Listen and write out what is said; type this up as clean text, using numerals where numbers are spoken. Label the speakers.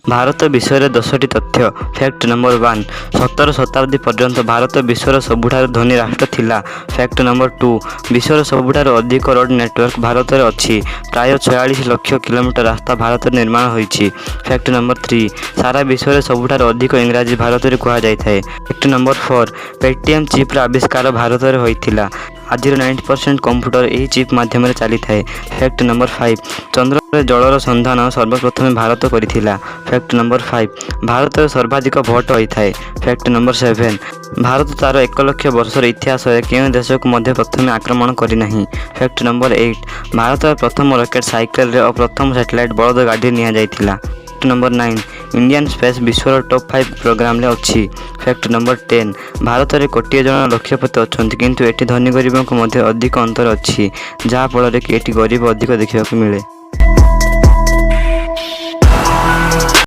Speaker 1: भारत विषय 10टी तथ्य। Fact number 1, 17 शताब्दी पर्यंत भारत विश्वर सबुठार धनी राष्ट्र थिला। फैक्ट नंबर 2, विश्वर सबुठार अधिक रोड नेटवर्क भारत में अच्छी। प्राय 46 लाख किलोमीटर रास्ता भारत में निर्माण होईछि। फैक्ट नंबर 3, सारा विश्व में सबुठार अधिक इंग्राजी भारत में कह जाए। फैक्ट नंबर 4, पेटीएम चिप्र आविष्कार भारत में होइथिला। आज 90% कंप्यूटर यही चिप माध्यम चली थाए। फैक्ट नंबर 5, चंद्र जलर सन्धान सर्वप्रथम भारत करिथिला। फैक्ट नंबर 5, भारत में सर्वाधिक भोट होता है। फैक्ट नंबर 7, भारत तार 1 लाख वर्षर इतिहास केउं देश को मध्य प्रथम आक्रमण करना। फैक्ट नंबर 8, भारत प्रथम रॉकेट साइकेल और प्रथम सैटेलाइट बलद गाड़ी निया। फैक्ट नंबर 9, इंडियन स्पेस विश्वर टॉप 5 प्रोग्राम अच्छी। फैक्ट नंबर 10, भारत में 1 कोटी जन लक्षपति अच्छा किंतु एटी धनी गरीबों को मध्य अधिक अंतर अच्छी जहाँफल कि एटी गरीब अधिक देखा मिले।